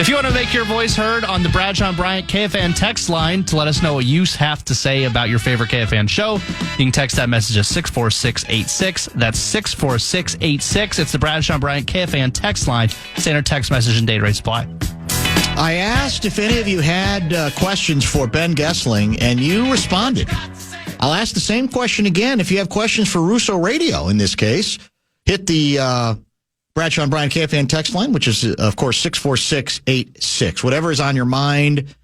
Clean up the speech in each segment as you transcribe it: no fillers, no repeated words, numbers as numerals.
If you want to make your voice heard on the Bradshaw and Bryant KFAN text line to let us know what you have to say about your favorite KFAN show, you can text that message at 64686. That's 64686. It's the Bradshaw and Bryant KFAN text line. Standard text message and data rate supply. I asked if any of you had questions for Ben Gessling, and you responded. I'll ask the same question again. If you have questions for Russo Radio, in this case, hit the Bradshaw and Bryant KFAN text line, which is, of course, 64686. Whatever is on your mind,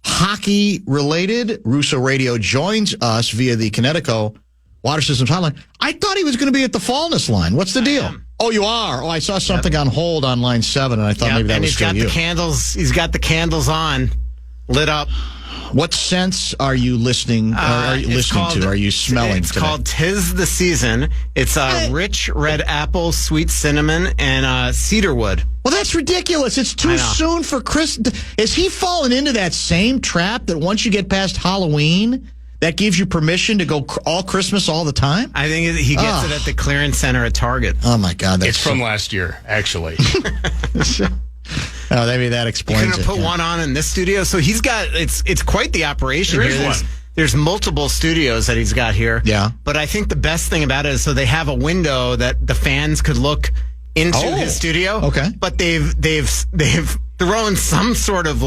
hockey-related, Russo Radio joins us via the Connecticut Water Systems Hotline. I thought he was going to be at the Fallness line. What's the deal? Oh, you are? Oh, I saw something on hold on line 7, and I thought maybe that was still you. He's got the candles on, lit up. What scents are you listening? Are you listening to? Are you smelling? It's called "'Tis the Season." It's rich red apple, sweet cinnamon, and cedarwood. Well, that's ridiculous. It's too soon for Christmas. Is he falling into that same trap that once you get past Halloween, that gives you permission to go all Christmas all the time? I think he gets it at the clearance center at Target. Oh my God, it's from last year, actually. Oh, maybe that explains it. You're going to put one on in this studio? So he's got, it's quite the operation. There is one. There's multiple studios that he's got here. Yeah. But I think the best thing about it is so they have a window that the fans could look into his studio. Okay. But they've thrown some sort of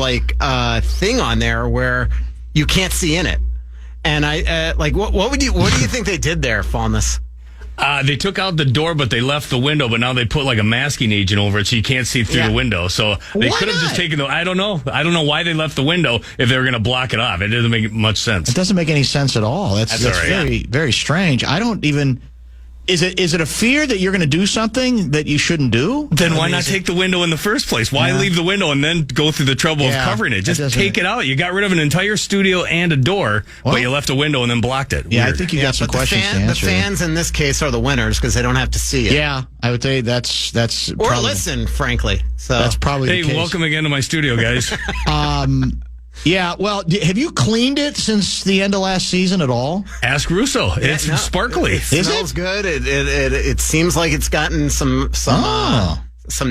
thing on there where you can't see in it. And what do you think they did there, Fallness? They took out the door, but they left the window. But now they put a masking agent over it, so you can't see through the window. So they could have just taken I don't know. I don't know why they left the window if they were going to block it off. It doesn't make much sense. It doesn't make any sense at all. That's very, very strange. I don't even. Is it a fear that you're going to do something that you shouldn't do? Then why not take the window in the first place? Why leave the window and then go through the trouble of covering it? Just take it out. You got rid of an entire studio and a door, but you left a window and then blocked it. Yeah, Weird. I think you got some questions to answer. The fans in this case are the winners because they don't have to see it. Yeah, I would say that's or probably, listen, frankly. So that's probably the case. Hey, welcome again to my studio, guys. Yeah, well, have you cleaned it since the end of last season at all? Ask Russo. It's sparkly. It smells good. It seems like it's gotten some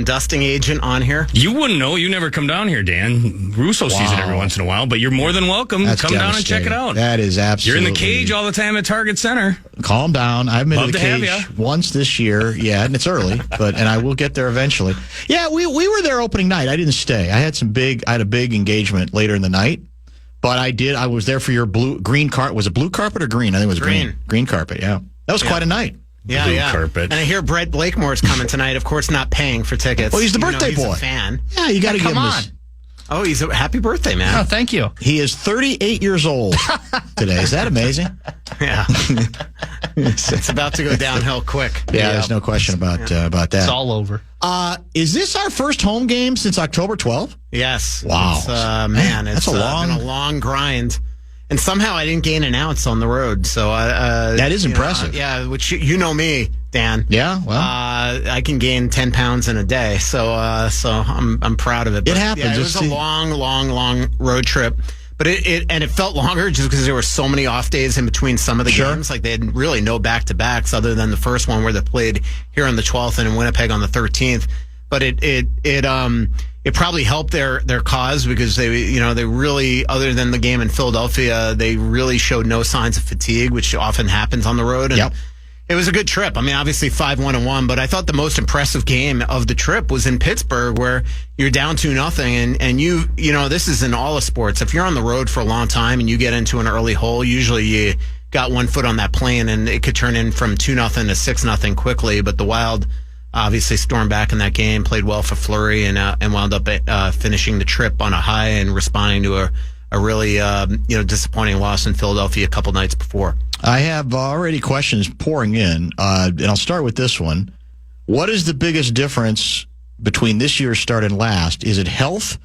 dusting agent on here. You wouldn't know. You never come down here, Dan. Russo sees it every once in a while, but you're more than welcome. Come down and check it out. That is absolutely... You're in the cage all the time at Target Center. Calm down. I've been in the cage once this year. Yeah, and it's early, and I will get there eventually. Yeah, we were there opening night. I didn't stay. I had a big engagement later in the night, but I was there for your green carpet. Was it blue carpet or green? I think it was green. Green carpet, yeah. That was quite a night. Yeah, blue carpet. And I hear Brett Blakemore's coming tonight, of course, not paying for tickets. Well, he's the birthday boy. He's a fan. Yeah, you got to give him on. Oh, he's a happy birthday, man. Oh, thank you. He is 38 years old today. Is that amazing? Yeah. It's about to go downhill quick. Yeah, there's no question about that. It's all over. Is this our first home game since October 12th? Yes. Wow. It's been a long grind. And somehow I didn't gain an ounce on the road. So that is impressive. Which you know me, Dan. Yeah, well. I can gain 10 pounds in a day. So I'm proud of it. It happens. Yeah, it was a long road trip. But it felt longer just because there were so many off days in between some of the games. Like they had really no back-to-backs other than the first one where they played here on the 12th and in Winnipeg on the 13th. But it probably helped their cause because they really, other than the game in Philadelphia, they really showed no signs of fatigue, which often happens on the road. And it was a good trip. I mean, obviously 5-1-1, but I thought the most impressive game of the trip was in Pittsburgh, where you're down 2-0, and you this is in all of sports. If you're on the road for a long time and you get into an early hole, usually you got one foot on that plane, and it could turn in from 2-0 to 6-0 quickly. But the Wild obviously stormed back in that game, played well for Fleury, and wound up finishing the trip on a high and responding to a really disappointing loss in Philadelphia a couple nights before. I have already questions pouring in, and I'll start with this one. What is the biggest difference between this year's start and last? Is it health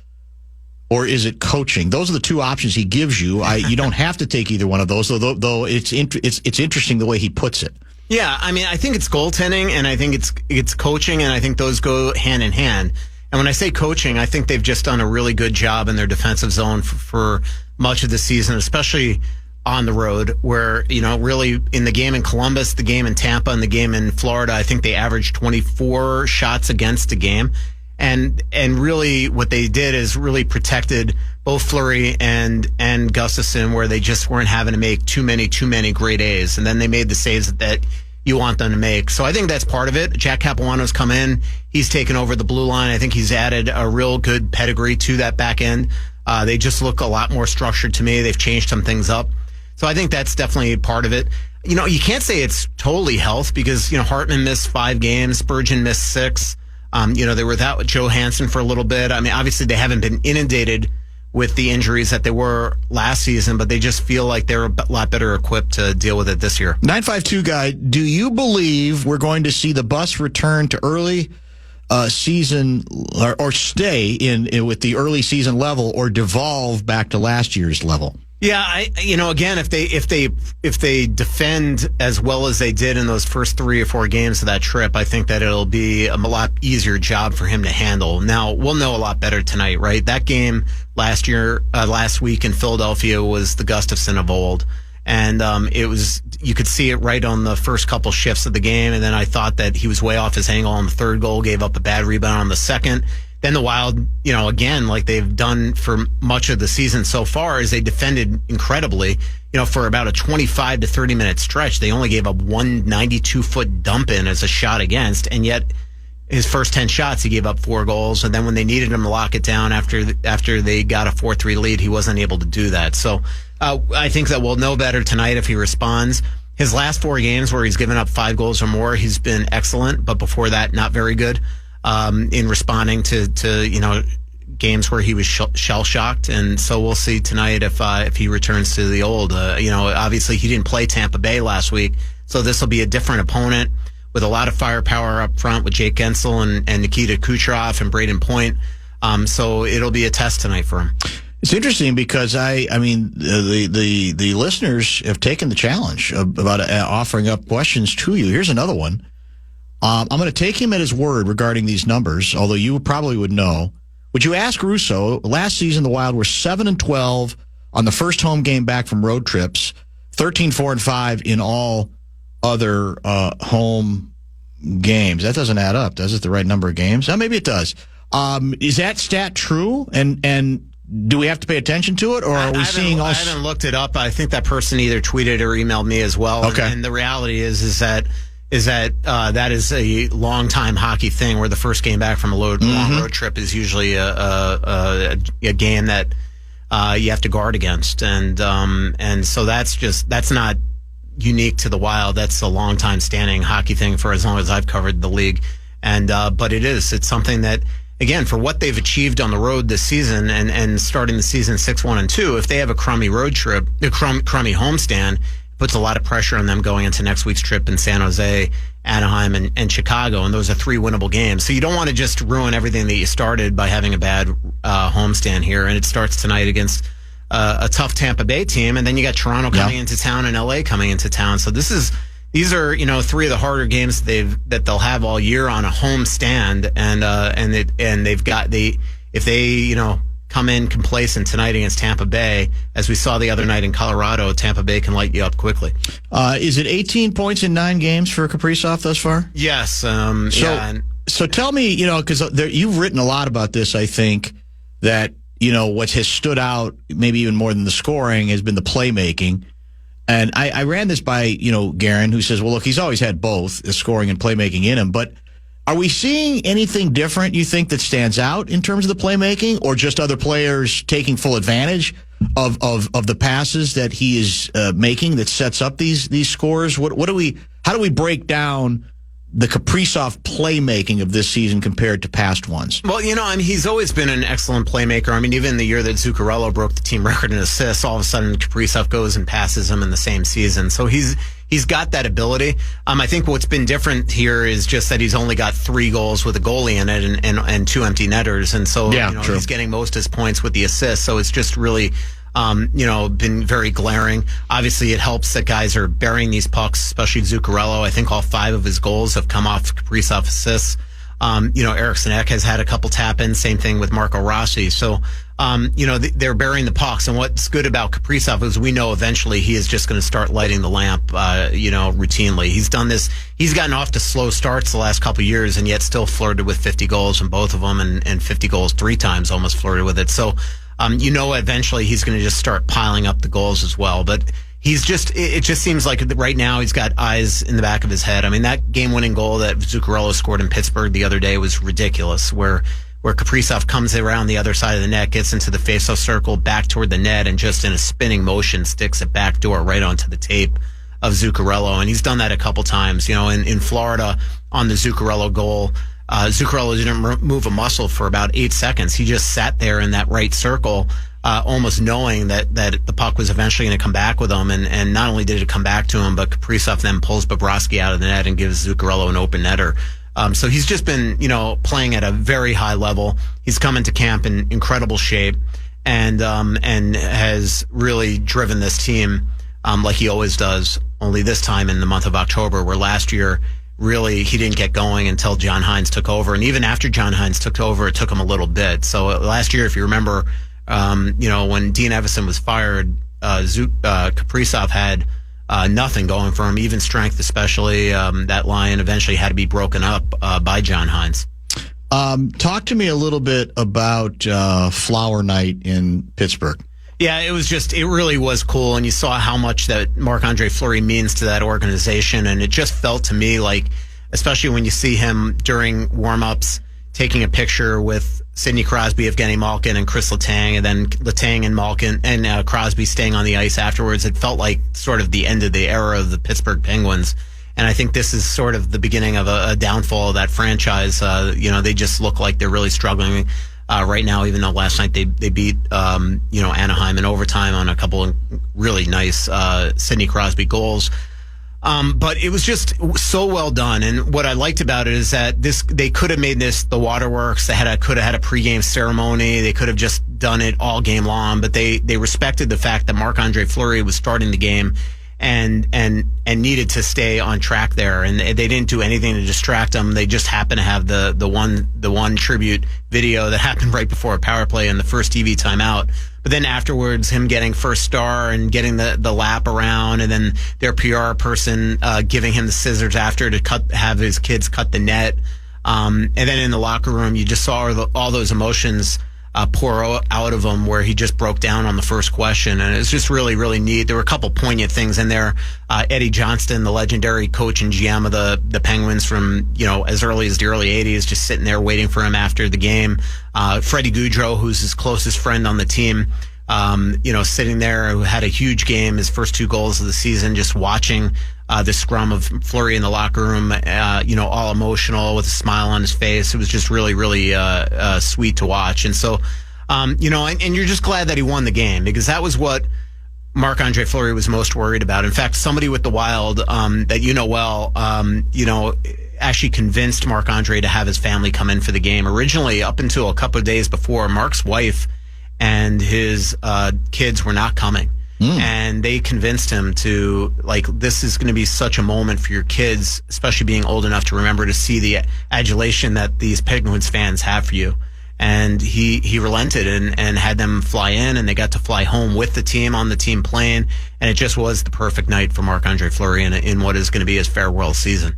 or is it coaching? Those are the two options he gives you. You don't have to take either one of those, though it's interesting the way he puts it. Yeah, I mean, I think it's goaltending, and I think it's coaching, and I think those go hand in hand. And when I say coaching, I think they've just done a really good job in their defensive zone for much of the season, especially on the road, where, really in the game in Columbus, the game in Tampa, and the game in Florida, I think they averaged 24 shots against a game. And really what they did is really protected both Fleury and Gustafson, where they just weren't having to make too many grade A's. And then they made the saves that you want them to make. So I think that's part of it. Jack Capuano's come in. He's taken over the blue line. I think he's added a real good pedigree to that back end. They just look a lot more structured to me. They've changed some things up. So I think that's definitely part of it. You can't say it's totally health because, Hartman missed 5 games. Spurgeon missed 6. They were without Joe Hansen for a little bit. I mean, obviously they haven't been inundated with the injuries that they were last season, but they just feel like they're a lot better equipped to deal with it this year. 952 guy, do you believe we're going to see the bus return to early season or stay in with the early season level or devolve back to last year's level? Yeah, again, if they defend as well as they did in those first 3 or 4 games of that trip, I think that it'll be a lot easier job for him to handle. Now, we'll know a lot better tonight, right? That game last week in Philadelphia was the Gustafson of old. And you could see it right on the first couple shifts of the game. And then I thought that he was way off his angle on the third goal, gave up a bad rebound on the second. Then the Wild, again, like they've done for much of the season so far, is they defended incredibly. For about a 25 to 30 minute stretch, they only gave up one 92-foot dump in as a shot against, and yet his first 10 shots, he gave up 4 goals. And then when they needed him to lock it down after they got a 4-3 lead, he wasn't able to do that. So I think that we'll know better tonight if he responds. His last 4 games where he's given up 5 goals or more, he's been excellent, but before that, not very good. In responding to games where he was shell shocked, and so we'll see tonight if he returns to the old. Obviously he didn't play Tampa Bay last week, so this will be a different opponent with a lot of firepower up front with Jake Gensel and Nikita Kucherov and Braden Point. So it'll be a test tonight for him. It's interesting because the listeners have taken the challenge about offering up questions to you. Here's another one. I'm going to take him at his word regarding these numbers, although you probably would know. Would you ask Russo, last season the Wild were 7-12 on the first home game back from road trips, 13-4-5 in all other home games. That doesn't add up, does it, the right number of games? Maybe it does. Is that stat true? And do we have to pay attention to it, or are we seeing I haven't looked it up. I think that person either tweeted or emailed me as well. Okay. And the reality is that that is a long-time hockey thing where the first game back from a long road trip is usually a game that you have to guard against, and so that's not unique to the Wild. That's a long-time standing hockey thing for as long as I've covered the league, and but it's something that, again, for what they've achieved on the road this season and starting the season 6-1-2, if they have a crummy road trip, a crummy homestand, puts a lot of pressure on them going into next week's trip in San Jose, Anaheim, and Chicago, and those are 3 winnable games. So you don't want to just ruin everything that you started by having a bad homestand here, and it starts tonight against a tough Tampa Bay team, and then you got Toronto coming into town and LA coming into town. So these are 3 of the harder games that they'll have all year on a home stand, if they come in complacent tonight against Tampa Bay, as we saw the other night in Colorado, Tampa Bay can light you up quickly. Is it 18 points in 9 games for Kaprizov thus far? Yes. So tell me, because you've written a lot about this, I think, that, what has stood out, maybe even more than the scoring, has been the playmaking. And I ran this by, Guerin, who says, well, look, he's always had both the scoring and playmaking in him, but are we seeing anything different, you think, that stands out in terms of the playmaking, or just other players taking full advantage of the passes that he is making that sets up these scores? How do we break down the Kaprizov playmaking of this season compared to past ones? Well, he's always been an excellent playmaker. I mean, even the year that Zuccarello broke the team record in assists, all of a sudden Kaprizov goes and passes him in the same season. So he's got that ability. I think what's been different here is just that he's only got 3 goals with a goalie in it and 2 empty netters. And so, he's getting most of his points with the assists. So it's just really, been very glaring. Obviously, it helps that guys are burying these pucks, especially Zuccarello. I think all 5 of his goals have come off Kaprizov assists. Eriksson Ek has had a couple tap-ins. Same thing with Marco Rossi. So, they're burying the pucks. And what's good about Kaprizov is we know eventually he is just going to start lighting the lamp, routinely. He's done this. He's gotten off to slow starts the last couple of years and yet still flirted with 50 goals in both of them and 50 goals 3 times, almost flirted with it. So, eventually he's going to just start piling up the goals as well. But it just seems like right now he's got eyes in the back of his head. I mean, that game-winning goal that Zuccarello scored in Pittsburgh the other day was ridiculous, where Kaprizov comes around the other side of the net, gets into the faceoff circle, back toward the net, and just in a spinning motion sticks it backdoor right onto the tape of Zuccarello. And he's done that a couple times. In Florida on the Zuccarello goal, Zuccarello didn't move a muscle for about 8 seconds. He just sat there in that right circle, almost knowing that the puck was eventually going to come back with him. And not only did it come back to him, but Kaprizov then pulls Bobrovsky out of the net and gives Zuccarello an open netter. So he's just been, playing at a very high level. He's come into camp in incredible shape and has really driven this team, like he always does, only this time in the month of October, where last year, really, he didn't get going until John Hines took over. And even after John Hines took over, it took him a little bit. So last year, if you remember, when Dean Evison was fired, Kaprizov had nothing going for him, even strength especially. That line eventually had to be broken up by John Hines. Talk to me a little bit about Flower Night in Pittsburgh. Yeah, it really was cool, and you saw how much that Marc-Andre Fleury means to that organization, and it just felt to me like, especially when you see him during warm-ups, taking a picture with Sidney Crosby, Evgeny Malkin, and Chris Letang, and then Letang and Malkin and Crosby staying on the ice afterwards. It felt like sort of the end of the era of the Pittsburgh Penguins. And I think this is sort of the beginning of a downfall of that franchise. They just look like they're really struggling right now, even though last night they beat, Anaheim in overtime on a couple of really nice Sidney Crosby goals. But it was just so well done. And what I liked about it is that they could have made this the waterworks. They could have had a pregame ceremony. They could have just done it all game long. But they respected the fact that Marc-Andre Fleury was starting the game and needed to stay on track there. And they didn't do anything to distract him. They just happened to have the one tribute video that happened right before a power play in the first TV timeout. But then afterwards, him getting first star and getting the lap around, and then their PR person giving him the scissors after to have his kids cut the net. And then in the locker room, you just saw all those emotions pour out of him, where he just broke down on the first question. And it's just really, really neat. There were a couple poignant things in there. Eddie Johnston, the legendary coach and GM of the Penguins from, as early as the early 80s, just sitting there waiting for him after the game. Freddie Gaudreau, who's his closest friend on the team, sitting there, who had a huge game, his first 2 goals of the season, just watching the scrum of Fleury in the locker room, all emotional with a smile on his face. It was just really, really sweet to watch. And so, and you're just glad that he won the game, because that was what Marc-Andre Fleury was most worried about. In fact, somebody with the Wild that actually convinced Marc-Andre to have his family come in for the game. Originally, up until a couple of days before, Mark's wife and his kids were not coming. And they convinced him to, this is going to be such a moment for your kids, especially being old enough to remember to see the adulation that these Penguins fans have for you. And he relented and had them fly in, and they got to fly home with the team on the team plane. And it just was the perfect night for Marc-Andre Fleury in what is going to be his farewell season.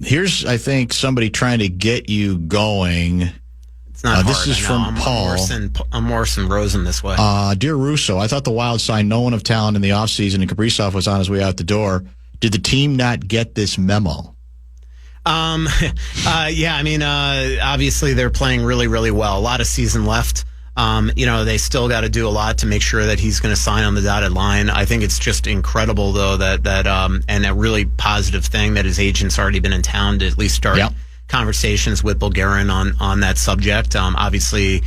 Here's, I think, somebody trying to get you going. It's not hard. This is from Paul. I'm Morrison Rosen this way. Dear Russo, I thought the Wild signed no one of talent in the offseason, and Kaprizov was on his way out the door. Did the team not get this memo? Obviously they're playing really, really well. A lot of season left. They still got to do a lot to make sure that he's going to sign on the dotted line. I think it's just incredible, though, that and a really positive thing that his agent's already been in town to at least start conversations with Bulgarin on that subject. Obviously,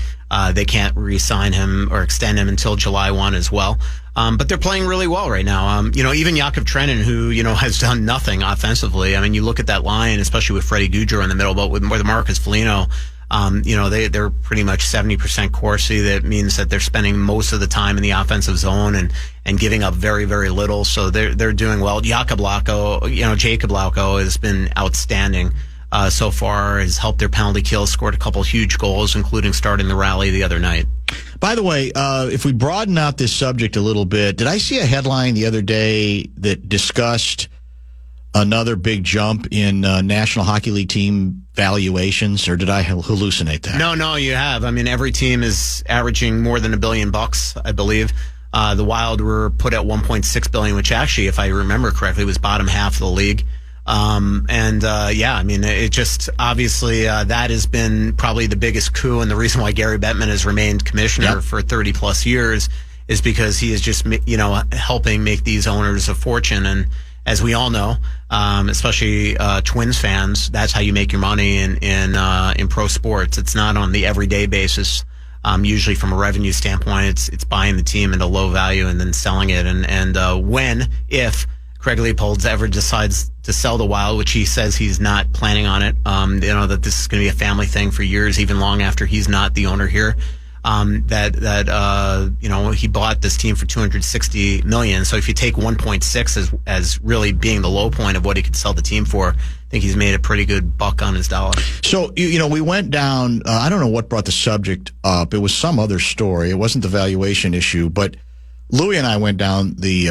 they can't re-sign him or extend him until July 1 as well. But they're playing really well right now. Even Jakub Trenin, who, has done nothing offensively. I mean, you look at that line, especially with Freddie Gaudreau in the middle, but with Marcus Foligno, they're pretty much 70% Corsi. That means that they're spending most of the time in the offensive zone and giving up very, very little. So they're doing well. Jacob Lauko has been outstanding so far, has helped their penalty kill, scored a couple huge goals, including starting the rally the other night. By the way, if we broaden out this subject a little bit, did I see a headline the other day that discussed another big jump in National Hockey League team valuations, or did I hallucinate that? No, you have. I mean, every team is averaging more than $1 billion, I believe. The Wild were put at $1.6 billion, which actually, if I remember correctly, was bottom half of the league. I mean, it just obviously that has been probably the biggest coup, and the reason why Gary Bettman has remained commissioner for 30 plus years is because he is just, helping make these owners a fortune. And as we all know, especially Twins fans, that's how you make your money in pro sports. It's not on the everyday basis. Usually from a revenue standpoint, it's buying the team at a low value and then selling it. And if Craig Leopold ever decides to sell the Wild, which he says he's not planning on it, that this is going to be a family thing for years, even long after he's not the owner here. He bought this team for $260 million. So if you take 1.6 as really being the low point of what he could sell the team for, I think he's made a pretty good buck on his dollar. So, we went down, I don't know what brought the subject up. It was some other story. It wasn't the valuation issue, but Louis and I went down the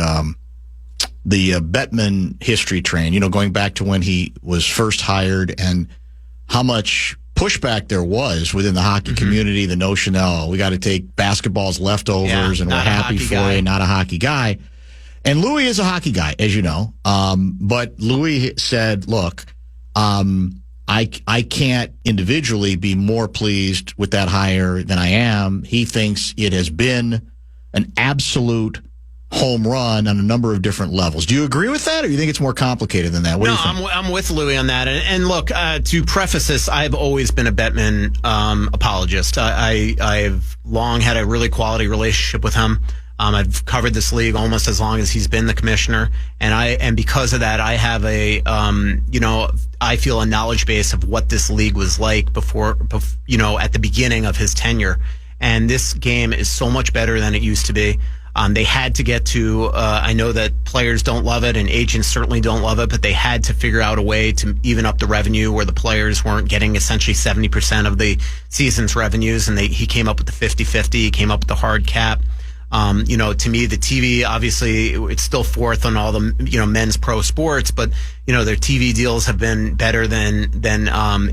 Bettman history train, going back to when he was first hired and how much pushback there was within the hockey community, the notion, we got to take basketball's leftovers and we're happy for you, not a hockey guy. And Louis is a hockey guy, as you know. But Louis said, look, I can't individually be more pleased with that hire than I am. He thinks it has been an absolute home run on a number of different levels. Do you agree with that, or do you think it's more complicated than that? What do you think? I'm with Louis on that. And look, to preface this, I've always been a Bettman apologist. I've long had a really quality relationship with him. I've covered this league almost as long as he's been the commissioner, and because of that, I have I feel a knowledge base of what this league was like before at the beginning of his tenure. And this game is so much better than it used to be. They had to get to, I know that players don't love it and agents certainly don't love it, but they had to figure out a way to even up the revenue where the players weren't getting essentially 70% of the season's revenues. And he came up with the 50-50. He came up with the hard cap. To me, the TV, obviously, it's still fourth on all the, men's pro sports, but, their TV deals have been better than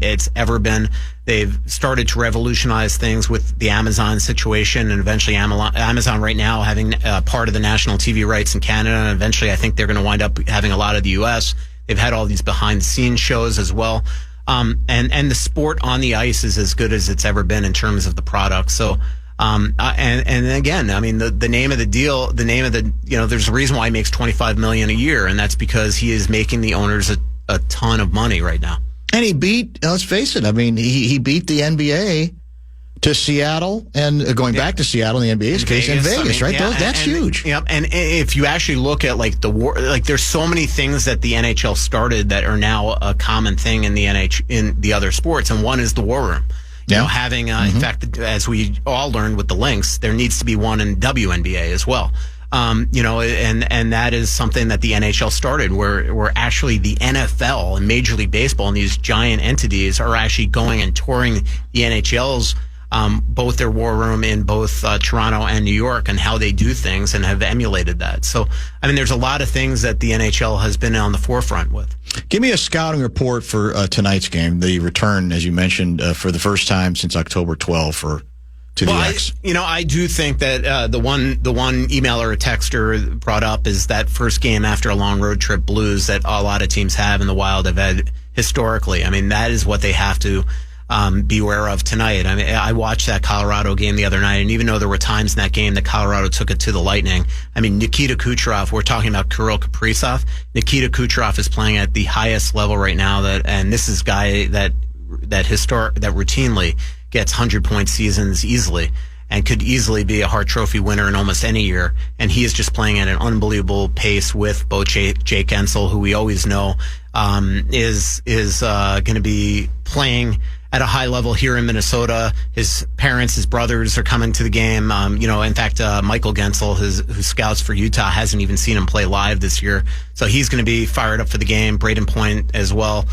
it's ever been. They've started to revolutionize things with the Amazon situation, and eventually Amazon right now having part of the national TV rights in Canada, and eventually I think they're going to wind up having a lot of the U.S. They've had all these behind-the-scenes shows as well. And the sport on the ice is as good as it's ever been in terms of the product. So, and again, I mean, the name of the deal, there's a reason why he makes $25 million a year, and that's because he is making the owners a ton of money right now. And he beat, let's face it, I mean, he beat the NBA to Seattle, and going back to Seattle in the NBA's case, in Vegas, right? That's huge. Yep. And if you actually look at there's so many things that the NHL started that are now a common thing in the other sports, and one is the war room. Having, in fact, as we all learned with the Lynx, there needs to be one in WNBA as well. And that is something that the NHL started, where actually the NFL and Major League Baseball and these giant entities are actually going and touring the NHL's, both their war room in both Toronto and New York, and how they do things, and have emulated that. So, I mean, there's a lot of things that the NHL has been on the forefront with. Give me a scouting report for tonight's game, the return, as you mentioned, for the first time since October 12 to the X. I do think that the one emailer or texter brought up is that first game after a long road trip blues that a lot of teams have in the Wild have had historically. I mean, that is what they have to be aware of tonight. I mean, I watched that Colorado game the other night, and even though there were times in that game that Colorado took it to the Lightning, I mean, Nikita Kucherov, we're talking about Kirill Kaprizov. Nikita Kucherov is playing at the highest level right now, and this is a guy that routinely gets 100-point seasons easily, and could easily be a Hart Trophy winner in almost any year. And he is just playing at an unbelievable pace with both Jake Ensel, who we always know is going to be playing at a high level here in Minnesota. His parents, his brothers are coming to the game. In fact, Michael Gensel, who scouts for Utah, hasn't even seen him play live this year. So he's going to be fired up for the game. Braden Point as well.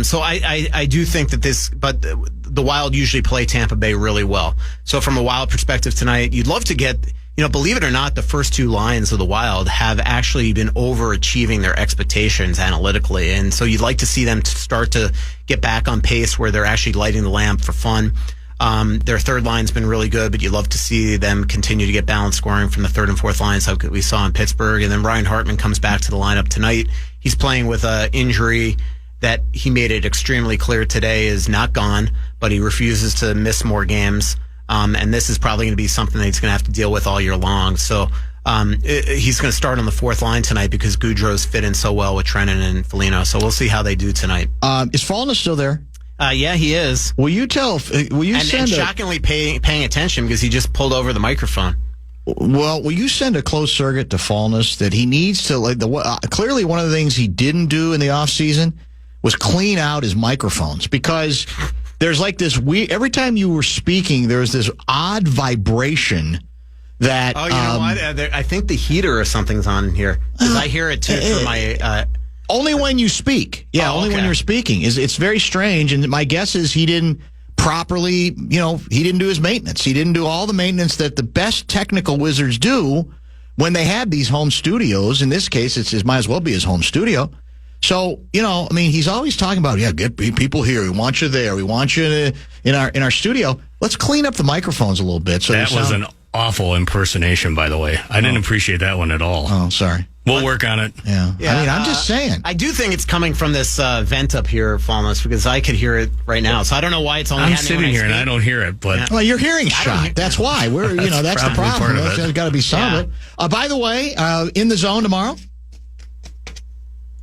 So I do think that but the Wild usually play Tampa Bay really well. So from a Wild perspective tonight, you'd love to get, believe it or not, the first two lines of the Wild have actually been overachieving their expectations analytically. And so you'd like to see them start to get back on pace where they're actually lighting the lamp for fun. Their third line's been really good, but you'd love to see them continue to get balanced scoring from the third and fourth lines like we saw in Pittsburgh. And then Ryan Hartman comes back to the lineup tonight. He's playing with an injury that he made it extremely clear today is not gone, but he refuses to miss more games. And this is probably going to be something that he's going to have to deal with all year long. So he's going to start on the fourth line tonight because Goudreau's fit in so well with Trennan and Foligno. So we'll see how they do tonight. Is Foligno still there? Yeah, he is. Will you send shockingly paying attention because he just pulled over the microphone. Well, will you send a close surrogate to Fallness that he needs to, clearly one of the things he didn't do in the offseason was clean out his microphones, because there's like this every time you were speaking, there was this odd vibration that. Oh, you know what? I think the heater or something's on here, because I hear it too from my. Only when you speak. Yeah, only when you're speaking. It's very strange, and my guess is he didn't properly, he didn't do his maintenance. He didn't do all the maintenance that the best technical wizards do when they have these home studios. In this case, it might as well be his home studio. So, he's always talking about, get people here. We want you there. We want you in our studio. Let's clean up the microphones a little bit. So that was an awful impersonation, by the way. I didn't appreciate that one at all. Oh, sorry. We'll work on it. Yeah. I'm just saying. I do think it's coming from this vent up here, Fallness, because I could hear it right now. So I don't know why it's only I'm happening sitting here and I don't hear it. But Well, you're hearing shot. That's why. That's the problem. There's got to be some of it. By the way, in the zone tomorrow?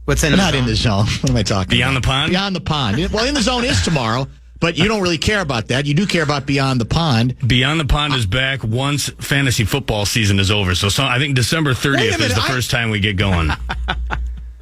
What's in the Not zone? in the zone. What am I talking Beyond about? the Pond? Beyond the Pond. Well, in the zone is tomorrow, but you don't really care about that. You do care about Beyond the Pond. Beyond the Pond is back once fantasy football season is over. So I think December 30th is the first time we get going.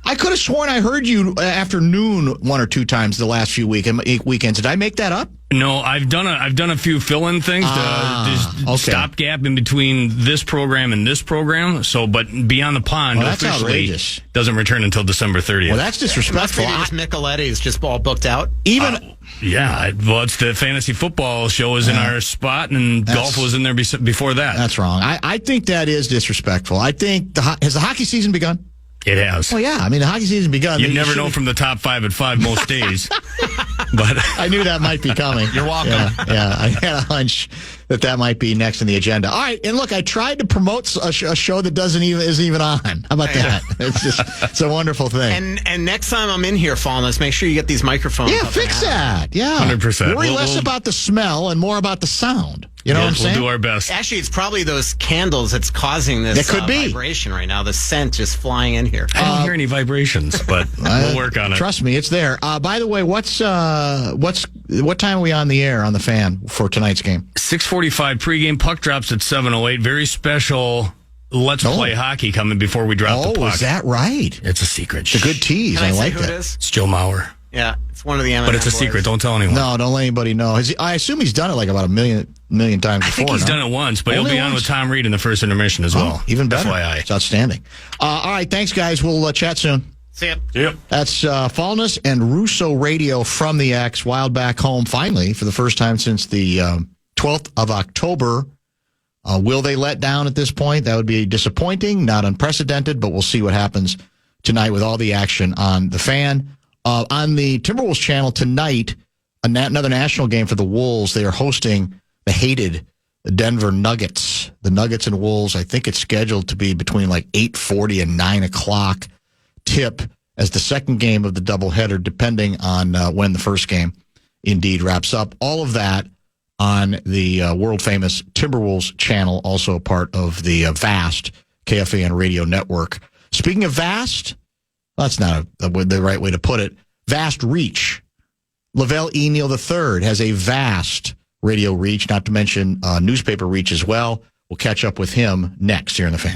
I could have sworn I heard you after noon one or two times the last few weekends. Did I make that up? No, I've done a few fill-in things to stopgap in between this program and this program. But Beyond the Pond officially doesn't return until December 30th. Well, that's disrespectful. Micheletti is just all booked out. It's the fantasy football show is in our spot, and golf was in there before that. That's wrong. I think that is disrespectful. I think has the hockey season begun? It has. Well, yeah. The hockey season begun. You never know from the top 5 at 5 most days. But I knew that might be coming. You're welcome. Yeah, I had a hunch that might be next in the agenda. All right, and look, I tried to promote a show that isn't even on. How about that? It's a wonderful thing. And next time I'm in here, Fallness, make sure you get these microphones. Yeah, fix that. Yeah, 100%. Worry less about the smell and more about the sound. You know what I'm saying? We'll do our best. Actually, it's probably those candles that's causing this vibration right now. The scent just flying in here. I don't hear any vibrations, but we'll work on it. Trust me, it's there. By the way, what time are we on the air on the fan for tonight's game? 6:45 pregame. Puck drops at 7:08. Very special. Let's play hockey coming before we drop the puck. Oh, is that right? It's a secret. It's a good tease. Can I like say that. Who it is? It's Joe Mauer. Yeah, it's one of the M&M But it's a boys. secret. Don't tell anyone. No, don't let anybody know. I assume he's done it like about a million times before. I think he's done it once, but he'll be on with Tom Reed in the first intermission as well. Even better. FYI. It's outstanding. All right, thanks, guys. We'll chat soon. See ya. Yep. That's Fallness and Russo Radio from the X. Wild back home, finally, for the first time since the 12th of October. Will they let down at this point? That would be disappointing, not unprecedented, but we'll see what happens tonight with all the action on the fan. On the Timberwolves channel tonight, another national game for the Wolves. They are hosting the hated Denver Nuggets. The Nuggets and Wolves, I think it's scheduled to be between like 8:40 and 9 o'clock tip as the second game of the doubleheader, depending on when the first game indeed wraps up. All of that on the world-famous Timberwolves channel, also part of the vast KFAN radio network. Speaking of vast, that's not the right way to put it. Vast reach. Lavelle E. Neal III has a vast radio reach, not to mention newspaper reach as well. We'll catch up with him next here in the Fan.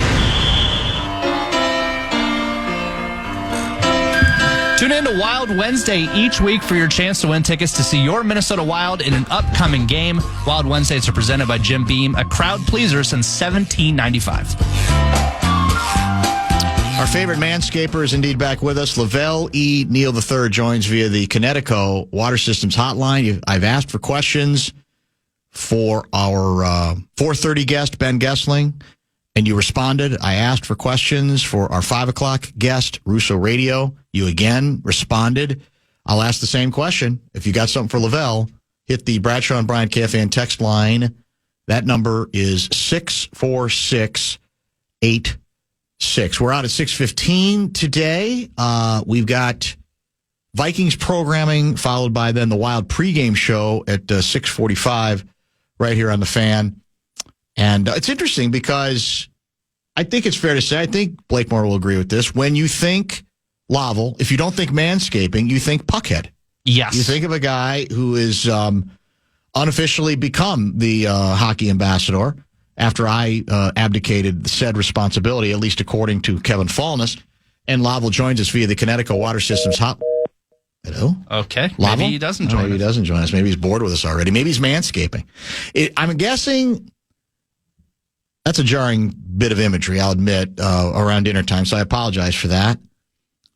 Tune in to Wild Wednesday each week for your chance to win tickets to see your Minnesota Wild in an upcoming game. Wild Wednesdays are presented by Jim Beam, a crowd pleaser since 1795. Our favorite manscaper is indeed back with us. Lavelle E. Neal III joins via the Connecticut Water Systems Hotline. I've asked for questions for our 4:30 guest, Ben Gessling, and you responded. I asked for questions for our 5 o'clock guest, Russo Radio. You again responded. I'll ask the same question. If you got something for Lavelle, hit the Bradshaw and Bryant KFAN text line. That number is 646-86. We're out at 6:15 today. We've got Vikings programming, followed by then the Wild pregame show at 6:45 right here on the Fan. And it's interesting because I think it's fair to say, I think Blakemore will agree with this, when you think Lavelle, if you don't think manscaping, you think puckhead. Yes. You think of a guy who is unofficially become the hockey ambassador after I abdicated said responsibility, at least according to Kevin Fallness. And Lavelle joins us via the Connecticut Water Systems Hot. Hello? Okay. Lavelle? Maybe he doesn't join us. Maybe he doesn't join us. Maybe he's bored with us already. Maybe he's manscaping. I'm guessing that's a jarring bit of imagery, I'll admit, around dinner time, so I apologize for that.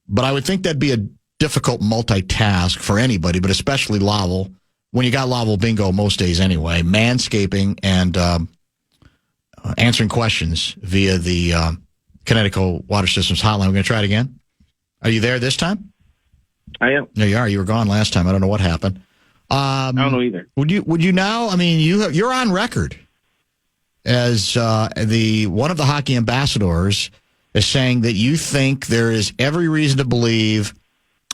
But I would think that'd be a difficult multitask for anybody, but especially Lavelle. When you got Lavelle bingo most days anyway, manscaping and answering questions via the Connecticut Water Systems Hotline. We're going to try it again. Are you there this time? I am. There you are. You were gone last time. I don't know what happened. I don't know either. Would you now? I mean, you're on record as one of the hockey ambassadors is saying that you think there is every reason to believe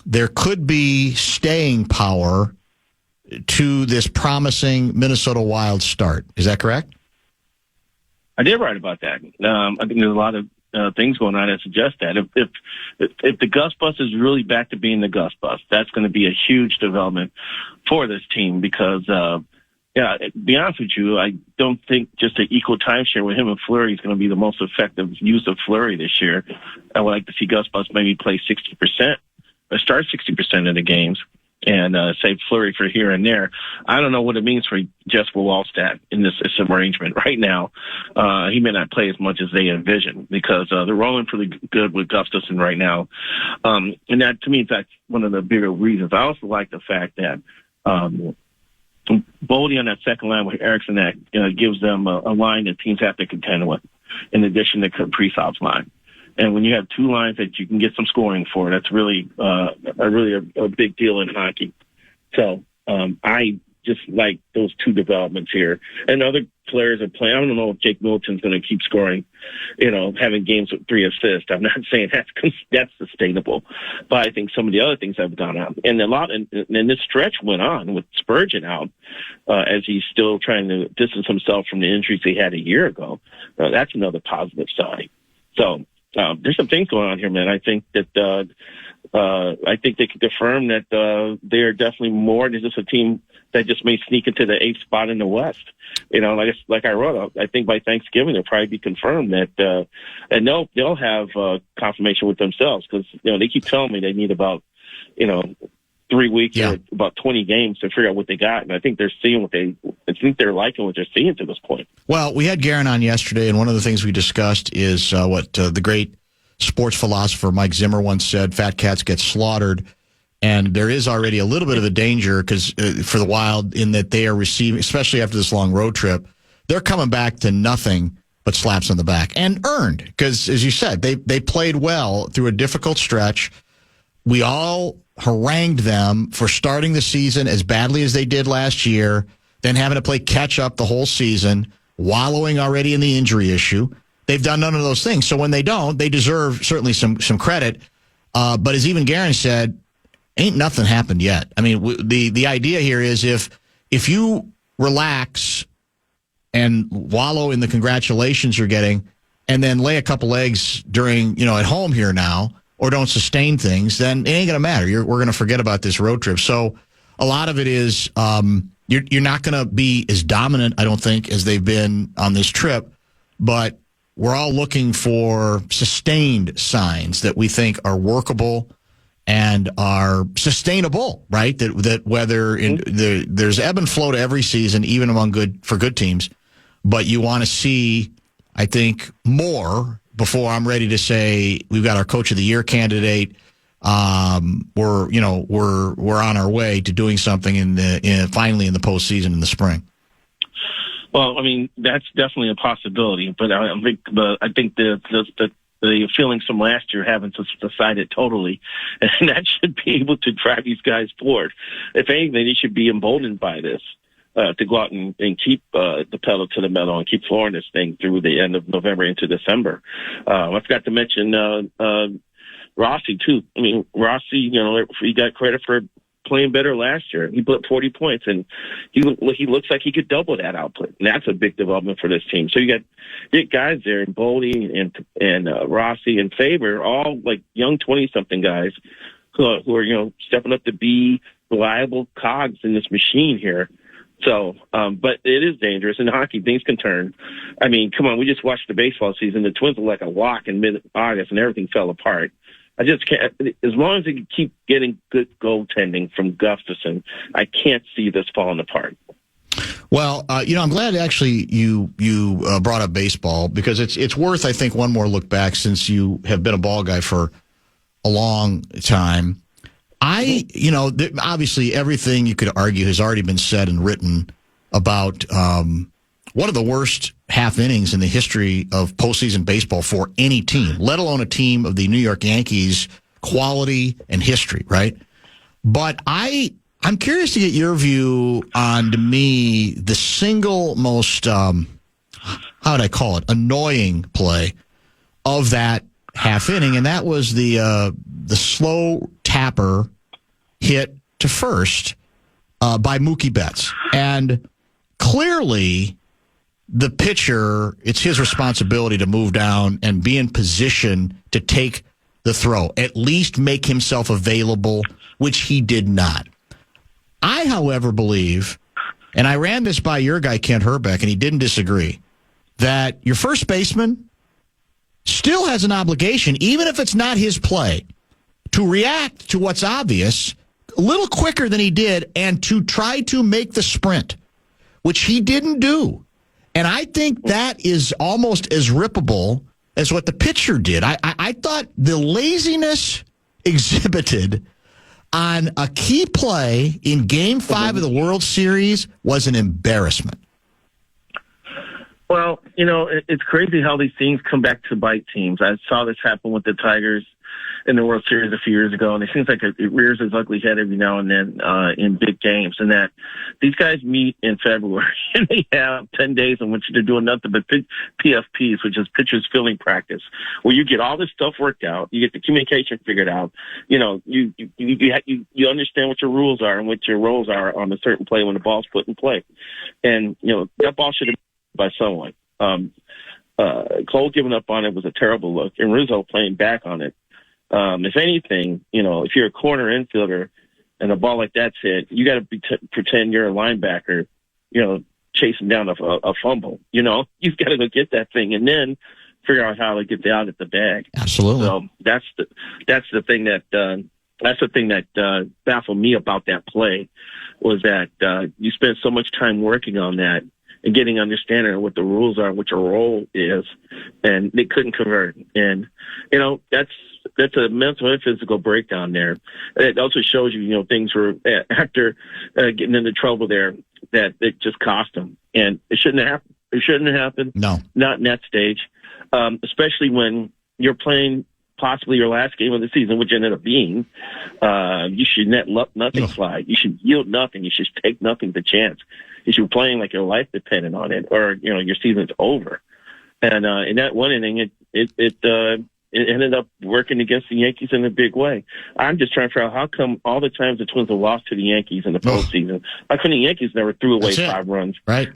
there could be staying power to this promising Minnesota Wild start. Is that correct? I did write about that. I think there's a lot of things going on that suggest that. If the Gus Bus is really back to being the Gus Bus, that's going to be a huge development for this team because, to be honest with you, I don't think just an equal timeshare with him and Fleury is going to be the most effective use of Fleury this year. I would like to see Gus Bus maybe play 60%, or start 60% of the games, and save Fleury for here and there. I don't know what it means for Jesper Wallstedt in this arrangement right now. He may not play as much as they envision because they're rolling pretty good with Gustafsson right now. And that, to me, is that's one of the bigger reasons. I also like the fact that Boldy on that second line with Eriksson, that gives them a line that teams have to contend with, in addition to Kaprizov's line. And when you have two lines that you can get some scoring for, that's really a big deal in hockey. So I just like those two developments here. And other players are playing. I don't know if Jake Middleton's going to keep scoring, having games with 3 assists. I'm not saying that's sustainable, but I think some of the other things have gone on. And and this stretch went on with Spurgeon out as he's still trying to distance himself from the injuries he had a year ago. That's another positive sign. So there's some things going on here, man. I think that I think they can confirm that they are definitely more than just a team that just may sneak into the 8th spot in the West. Like I wrote up, I think by Thanksgiving they'll probably be confirmed that, and they'll have confirmation with themselves because they keep telling me they need about 3 weeks or about 20 games to figure out what they got, and I think they're seeing they're liking what they're seeing to this point. Well, we had Guerin on yesterday, and one of the things we discussed is what the great sports philosopher Mike Zimmer once said: "Fat cats get slaughtered." And there is already a little bit of a danger because for the Wild in that they are receiving, especially after this long road trip, they're coming back to nothing but slaps on the back and earned because, as you said, they played well through a difficult stretch. We all harangued them for starting the season as badly as they did last year, then having to play catch up the whole season, wallowing already in the injury issue. They've done none of those things. So when they don't, they deserve certainly some credit. But as even Guerin said, ain't nothing happened yet. I mean, the idea here is if you relax and wallow in the congratulations you're getting and then lay a couple eggs during, at home here now, or don't sustain things, then it ain't going to matter. We're going to forget about this road trip. So a lot of it is you're not going to be as dominant, I don't think, as they've been on this trip, but we're all looking for sustained signs that we think are workable and are sustainable, right? That whether there's ebb and flow to every season, even among good teams, but you want to see, I think, more before I'm ready to say we've got our Coach of the Year candidate. We're on our way to doing something finally in the postseason in the spring. Well, I mean, that's definitely a possibility, but I think the feelings from last year haven't subsided totally, and that should be able to drive these guys forward. If anything, they should be emboldened by this to go out and keep the pedal to the metal and keep flooring this thing through the end of November into December. I forgot to mention Rossi, too. I mean, Rossi, he got credit for playing better last year. He put 40 points, and he looks like he could double that output. And that's a big development for this team. So you got guys there, Boldy and Rossi and Faber, all like young 20-something guys who are stepping up to be reliable cogs in this machine here. So, but it is dangerous. In hockey, things can turn. I mean, come on, we just watched the baseball season. The Twins were like a lock in mid-August, and everything fell apart. I just can't. As long as they can keep getting good goaltending from Gustafsson, I can't see this falling apart. Well, I'm glad actually you brought up baseball, because it's worth, I think, one more look back, since you have been a ball guy for a long time. Obviously everything you could argue has already been said and written about one of the worst half innings in the history of postseason baseball for any team, let alone a team of the New York Yankees' quality and history, right? But I'm curious to get your view on, to me, the single most, how would I call it, annoying play of that half inning, and that was the slow tapper hit to first by Mookie Betts. And clearly, the pitcher, it's his responsibility to move down and be in position to take the throw, at least make himself available, which he did not. I, however, believe, and I ran this by your guy, Kent Herbeck, and he didn't disagree, that your first baseman still has an obligation, even if it's not his play, to react to what's obvious a little quicker than he did, and to try to make the sprint, which he didn't do. And I think that is almost as rippable as what the pitcher did. I thought the laziness exhibited on a key play in Game 5 of the World Series was an embarrassment. Well, it's crazy how these things come back to bite teams. I saw this happen with the Tigers in the World Series a few years ago, and it seems like it rears its ugly head every now and then in big games. And that these guys meet in February, and they have 10 days in which they're doing nothing but PFPs, which is pitchers filling practice, where you get all this stuff worked out, you get the communication figured out, you understand what your rules are and what your roles are on a certain play when the ball's put in play. And that ball should have been by someone. Cole giving up on it was a terrible look, and Rizzo playing back on it. If anything, if you're a corner infielder and a ball like that's hit, you got to pretend you're a linebacker, chasing down a fumble. You've got to go get that thing and then figure out how to get out at the bag. Absolutely. So that's the thing that baffled me about that play, was that you spend so much time working on that and getting understanding of what the rules are, what your role is, and they couldn't convert. And that's a mental and physical breakdown there. It also shows you, things were after getting into trouble there, that it just cost them, and it shouldn't have happened. It shouldn't have happened. No, not in that stage, especially when you're playing possibly your last game of the season, which ended up being. You should let nothing slide. You should yield nothing. You should take nothing to chance. You should be playing like your life depended on it, or your season's over. And in that one inning, it ended up working against the Yankees in a big way. I'm just trying to figure out how come all the times the Twins have lost to the Yankees in the postseason, how come the Yankees never threw away 5 runs? Right.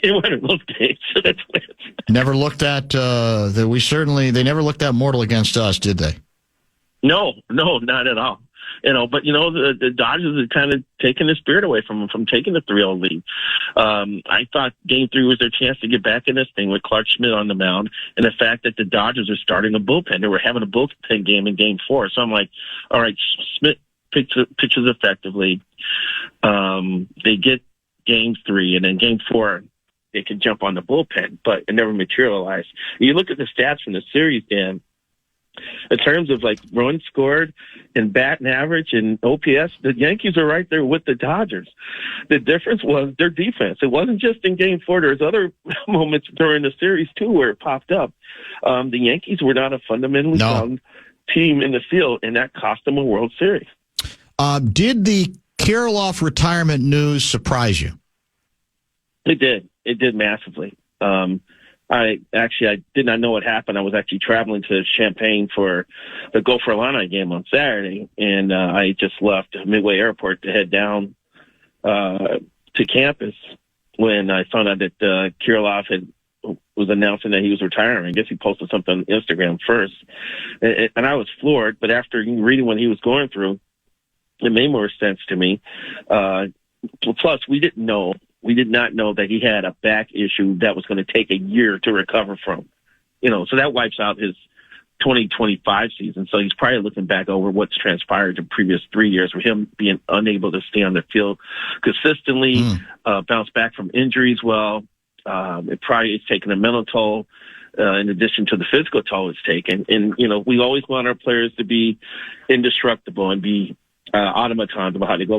In one of those games. So that's what never looked at they never looked that mortal against us, did they? No, not at all. But the Dodgers are kind of taking the spirit away from them, from taking the 3-0 lead. I thought Game 3 was their chance to get back in this thing with Clark Schmidt on the mound, and the fact that the Dodgers are starting a bullpen. They were having a bullpen game in Game 4. So I'm like, all right, Schmidt pitches effectively. They get Game 3, and then Game 4, they could jump on the bullpen, but it never materialized. You look at the stats from the series, Dan, in terms of like runs scored and batting average and OPS, the Yankees are right there with the Dodgers. The difference was their defense. It wasn't just in Game 4. There's other moments during the series too where it popped up. The Yankees were not a fundamentally sound team in the field, and that cost them a World Series. Did the Kirilloff retirement news surprise you? It did. It did massively. I did not know what happened. I was actually traveling to Champaign for the Gopher Illini game on Saturday, and I just left Midway Airport to head down to campus when I found out that Kirilloff was announcing that he was retiring. I guess he posted something on Instagram first, and I was floored. But after reading what he was going through, it made more sense to me. Plus, we did not know that he had a back issue that was going to take a year to recover from. So that wipes out his 2025 season. So he's probably looking back over what's transpired the previous 3 years with him being unable to stay on the field consistently, bounce back from injuries well. It probably is taking a mental toll in addition to the physical toll it's taken. And, we always want our players to be indestructible and be automatons about how they go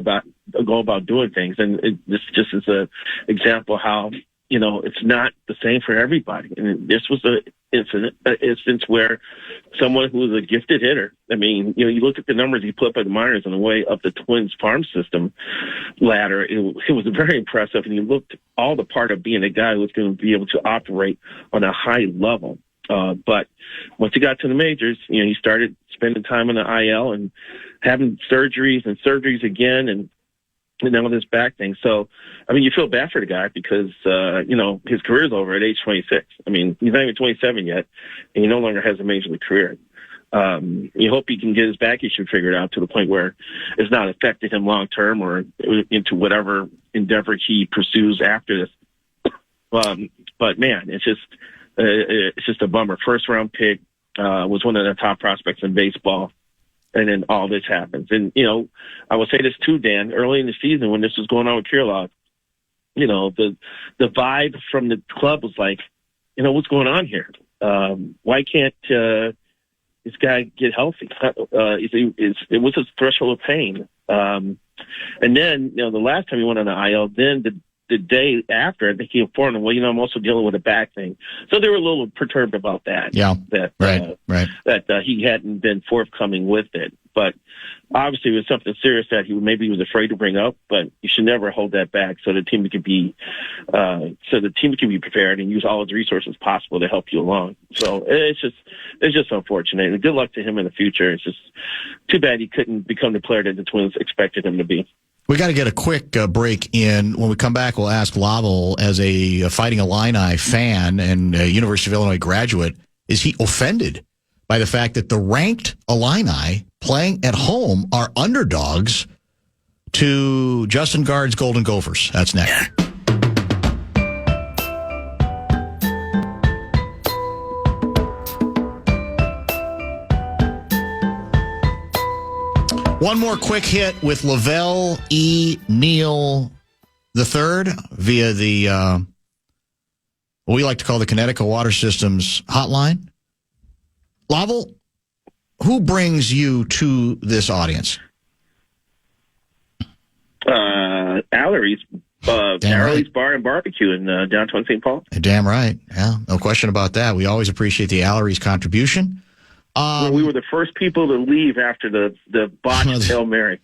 about doing things. And this just is a example how, it's not the same for everybody. And this was an instance where someone who was a gifted hitter, I mean, you look at the numbers he put up at the minors on the way up the Twins farm system ladder, it was very impressive. And he looked all the part of being a guy who was going to be able to operate on a high level. But once he got to the majors, he started spending time in the IL and having surgeries again, and now this back thing. So, I mean, you feel bad for the guy because, his career's over at age 26. I mean, he's not even 27 yet, and he no longer has a major league career. You hope he can get his back issue figured out to the point where it's not affecting him long term or into whatever endeavor he pursues after this. But man, it's just a bummer. First round pick, was one of the top prospects in baseball. And then all this happens. And, I will say this too, Dan, early in the season when this was going on with Kirilloff, the vibe from the club was like, what's going on here? Why can't this guy get healthy? It was his threshold of pain. And then, the last time he went on the IL, then the day after, I think he informed him, well, I'm also dealing with a back thing. So they were a little perturbed about that. Yeah. Right. That he hadn't been forthcoming with it. But obviously it was something serious that he was afraid to bring up, but you should never hold that back so the team can be prepared and use all its resources possible to help you along. So it's just unfortunate. And good luck to him in the future. It's just too bad he couldn't become the player that the Twins expected him to be. We got to get a quick break in. When we come back, we'll ask Lavelle, as a Fighting Illini fan and a University of Illinois graduate, is he offended by the fact that the ranked Illini playing at home are underdogs to Justin Guard's Golden Gophers? That's next. One more quick hit with Lavelle E. Neal III via the, what we like to call the Connecticut Water Systems hotline. Lavelle, who brings you to this audience? Allerie's Bar and Barbecue in downtown St. Paul. Damn right. Yeah, no question about that. We always appreciate the Allerie's contribution. We were the first people to leave after the botched Hail Mary.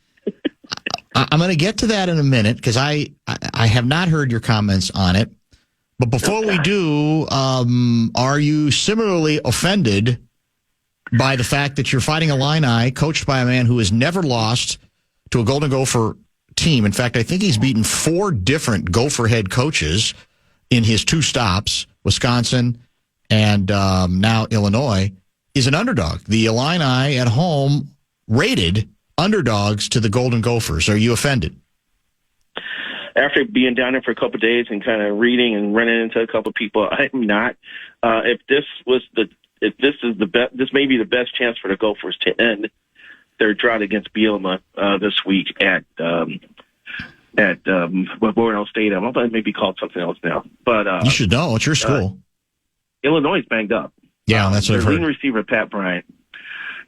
I'm going to get to that in a minute because I have not heard your comments on it. But before we do, are you similarly offended by the fact that you're Fighting Illini, coached by a man who has never lost to a Golden Gopher team? In fact, I think he's beaten 4 different Gopher head coaches in his 2 stops, Wisconsin and now Illinois, is an underdog. The Illini at home rated underdogs to the Golden Gophers. Are you offended? After being down there for a couple of days and kind of reading and running into a couple of people, I'm not. If this may be the best chance for the Gophers to end their drought against Bielema this week at at Memorial Stadium. I thought it may be called something else now. But you should know. It's your school. Illinois is banged up. Yeah, that's what I've heard. Their leading receiver, Pat Bryant,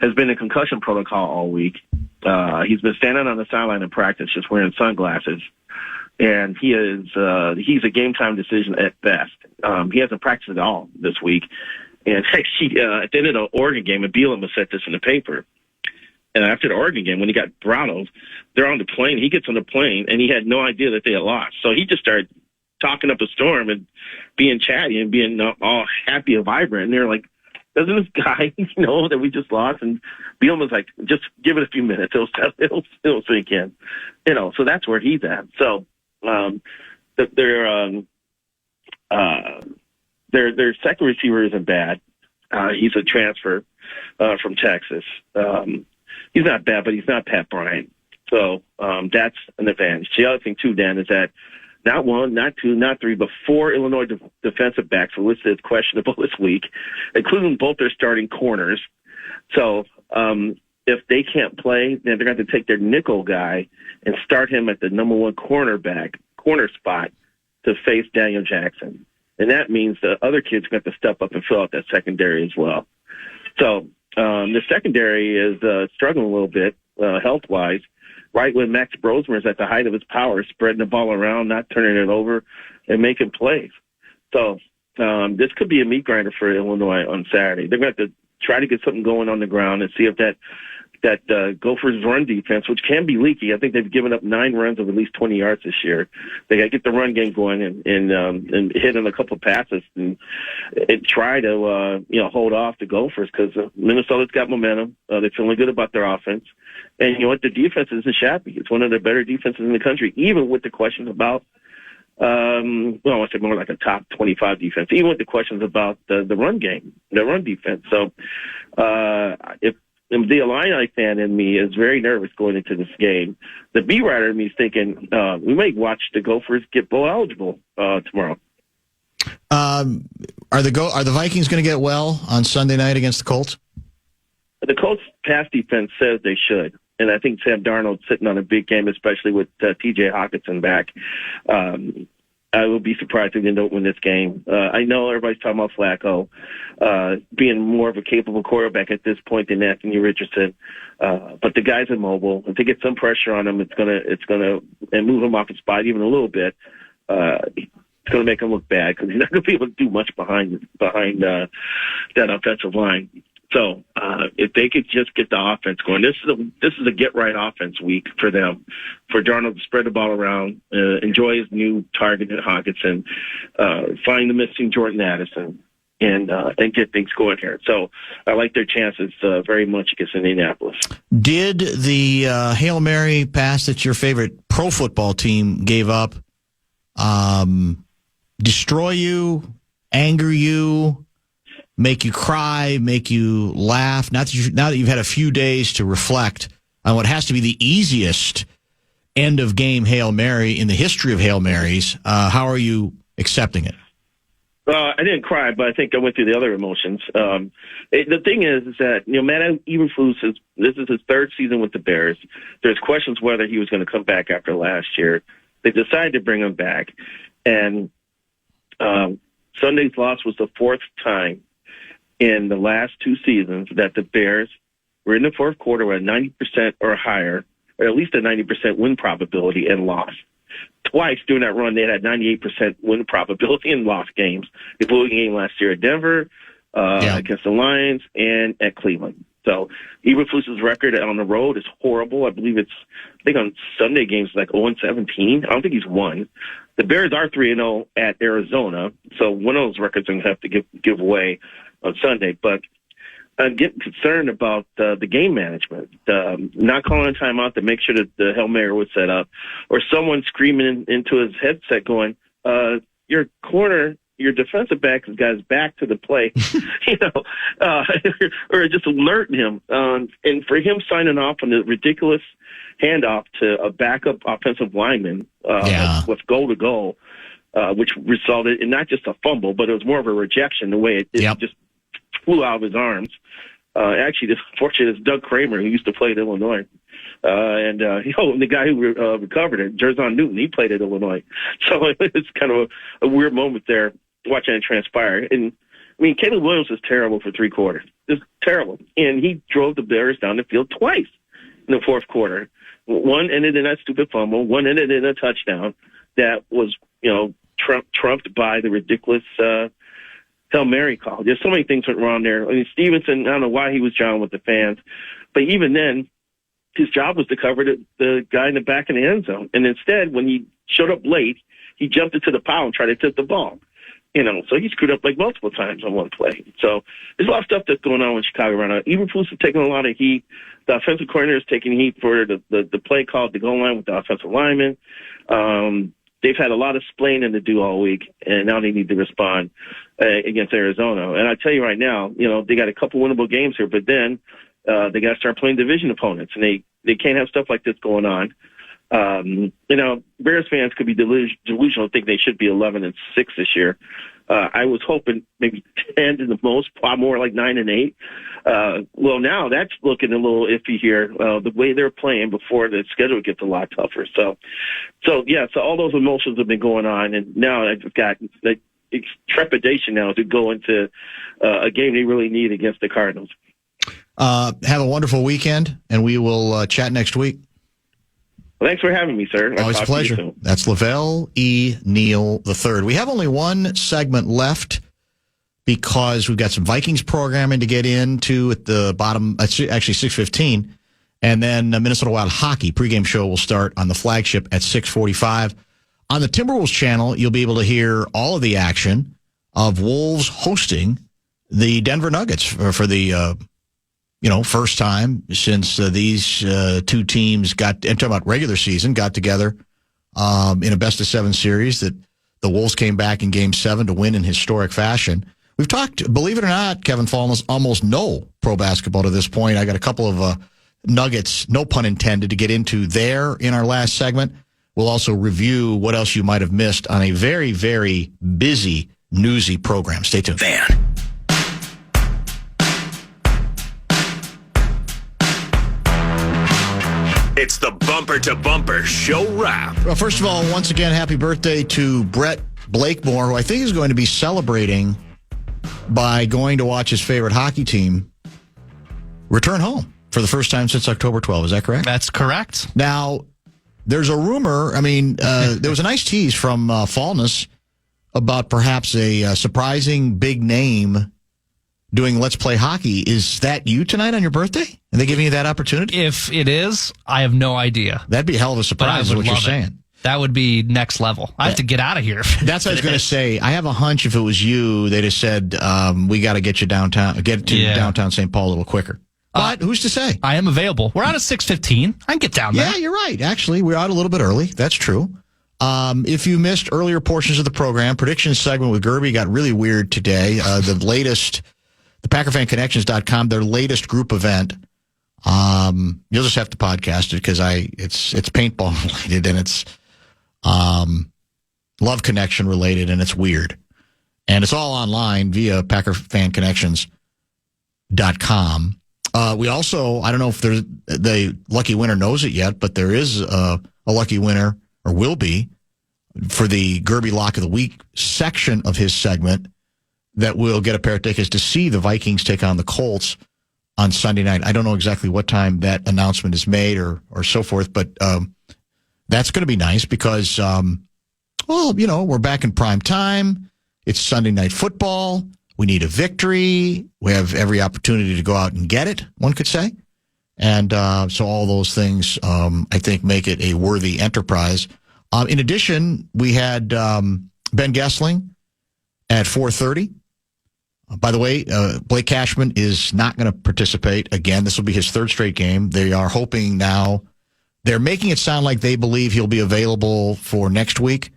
has been in concussion protocol all week. He's been standing on the sideline in practice, just wearing sunglasses. And he's a game time decision at best. He hasn't practiced at all this week. And actually, at the end of the Oregon game, and Bielema said this in the paper. And after the Oregon game, when he got throttled, they're on the plane. He gets on the plane, and he had no idea that they had lost. So he just started talking up a storm and being chatty and being all happy and vibrant. And they're like, doesn't this guy know that we just lost? And Bielema's like, just give it a few minutes. It'll sink in. So that's where he's at. So their second receiver isn't bad. He's a transfer from Texas. He's not bad, but he's not Pat Bryant. So that's an advantage. The other thing, too, Dan, is that not one, not two, not three, but four Illinois defensive backs were listed as questionable this week, including both their starting corners. So if they can't play, then they're going to have to take their nickel guy and start him at the number one corner spot to face Daniel Jackson. And that means the other kids are going to have to step up and fill out that secondary as well. So the secondary is struggling a little bit health-wise, right when Max Brosmer is at the height of his power, spreading the ball around, not turning it over, and making plays. So this could be a meat grinder for Illinois on Saturday. They're going to have to try to get something going on the ground and see if that Gophers run defense, which can be leaky. I think they've given up 9 runs of at least 20 yards this year. They got to get the run game going and hit on a couple of passes and try to hold off the Gophers because Minnesota's got momentum. They're feeling good about their offense, and you know what? The defense isn't shabby. It's one of the better defenses in the country, even with the questions about. I want to say more like a top 25 defense, even with the questions about the run game, the run defense. So if the Illini fan in me is very nervous going into this game, the B writer in me is thinking we might watch the Gophers get bowl eligible tomorrow. Are the Vikings going to get well on Sunday night against the Colts? The Colts' pass defense says they should. And I think Sam Darnold's sitting on a big game, especially with T.J. Hawkinson back. I would be surprised if they don't win this game. I know everybody's talking about Flacco being more of a capable quarterback at this point than Anthony Richardson, but the guy's immobile. If they get some pressure on him, it's gonna and move him off his spot even a little bit. It's gonna make him look bad because he's not gonna be able to do much behind that offensive line. So if they could just get the offense going, this is a get right offense week for them, for Darnold to spread the ball around, enjoy his new target at Hawkinson, find the missing Jordan Addison, and get things going here. So I like their chances very much against Indianapolis. Did the Hail Mary pass that your favorite pro football team gave up destroy you, anger you, make you cry, make you laugh? Now that you've had a few days to reflect on what has to be the easiest end of game Hail Mary in the history of Hail Marys, how are you accepting it? I didn't cry, but I think I went through the other emotions. The thing is that Matt Eberflus this is his third season with the Bears. There's questions whether he was going to come back after last year. They decided to bring him back, and Sunday's loss was the fourth time in the last 2 seasons that the Bears were in the fourth quarter with a 90% or higher, or at least a 90% win probability, and lost. Twice during that run, they had 98% win probability and lost games. They blew a game last year at Denver, against the Lions, and at Cleveland. So Eberflus's record on the road is horrible. I think on Sunday games like 0-17. I don't think he's won. The Bears are 3-0 at Arizona, so one of those records I'm going to have to give away on Sunday. But I'm getting concerned about the game management, not calling a timeout to make sure that the Hail Mary was set up, or someone screaming into his headset going, your defensive back has got his back to the play, or just alerting him. And for him signing off on the ridiculous handoff to a backup offensive lineman with goal-to-goal, which resulted in not just a fumble, but it was more of a rejection, the way it just flew out of his arms. Actually, fortunately, it's Doug Kramer, who used to play at Illinois. The guy who recovered it, Jerzon Newton, he played at Illinois. So it's kind of a weird moment there watching it transpire. And, I mean, Caleb Williams was terrible for 3 quarters. Just terrible. And he drove the Bears down the field twice in the fourth quarter. One ended in that stupid fumble. One ended in a touchdown that was, trumped by the ridiculous Hail Mary call. There's so many things went wrong there. I mean, Stevenson, I don't know why he was jawing with the fans. But even then, his job was to cover the guy in the back of the end zone. And instead, when he showed up late, he jumped into the pile and tried to tip the ball. So he screwed up like multiple times on one play. So there's a lot of stuff that's going on in Chicago right now. Eberflus is taking a lot of heat. The offensive coordinator is taking heat for the play call at the goal line with the offensive lineman. They've had a lot of splaining to do all week, and now they need to respond against Arizona. And I tell you right now, they got a couple winnable games here, but then they got to start playing division opponents, and they can't have stuff like this going on. Bears fans could be delusional and think they should be 11-6 this year. I was hoping maybe 10 to the most, probably more like 9-8. Well, now that's looking a little iffy here. The way they're playing before the schedule gets a lot tougher. So all those emotions have been going on, and now I've got trepidation now to go into a game they really need against the Cardinals. Have a wonderful weekend, and we will chat next week. Well, thanks for having me, sir. Always a pleasure. That's Lavelle E. Neal III. We have only one segment left because we've got some Vikings programming to get into at the bottom. It's actually 6:15. And then Minnesota Wild Hockey pregame show will start on the flagship at 6:45. On the Timberwolves channel, you'll be able to hear all of the action of Wolves hosting the Denver Nuggets for the first time since these two teams I'm talking about regular season, got together in a best-of-7 series that the Wolves came back in Game 7 to win in historic fashion. We've talked, believe it or not, Kevin Fallness, almost no pro basketball to this point. I got a couple of nuggets, no pun intended, to get into there in our last segment. We'll also review what else you might have missed on a very, very busy, newsy program. Stay tuned. Fan. It's the Bumper to Bumper Show Wrap. Well, first of all, once again, happy birthday to Brett Blakemore, who I think is going to be celebrating by going to watch his favorite hockey team return home for the first time since October 12th. Is that correct? That's correct. Now, there's a rumor. There was a nice tease from Fallness about perhaps a surprising big name doing Let's Play Hockey. Is that you tonight on your birthday? Are they giving you that opportunity? If it is, I have no idea. That'd be a hell of a surprise, is what you're saying. That would be next level. I have to get out of here. That's what I was going to say. I have a hunch if it was you, they'd have said, we got to get you downtown, get to downtown St. Paul a little quicker. But who's to say? I am available. We're on at 6:15. I can get down there. Yeah, you're right. Actually, we're out a little bit early. That's true. If you missed earlier portions of the program, predictions segment with Gerby got really weird today. The latest, the PackerFanConnections.com, their latest group event. You'll just have to podcast it because it's paintball related and it's Love Connection related and it's weird. And it's all online via PackerFanConnections.com. We also, I don't know if the lucky winner knows it yet, but there is a lucky winner, or will be, for the Gerby Lock of the Week section of his segment that will get a pair of tickets to see the Vikings take on the Colts on Sunday night. I don't know exactly what time that announcement is made or so forth, but that's going to be nice because, we're back in prime time. It's Sunday Night Football. We need a victory. We have every opportunity to go out and get it, one could say. And so all those things, I think, make it a worthy enterprise. In addition, we had Ben Gessling at 4:30. By the way, Blake Cashman is not going to participate again. This will be his third straight game. They are hoping now. They're making it sound like they believe he'll be available for next week,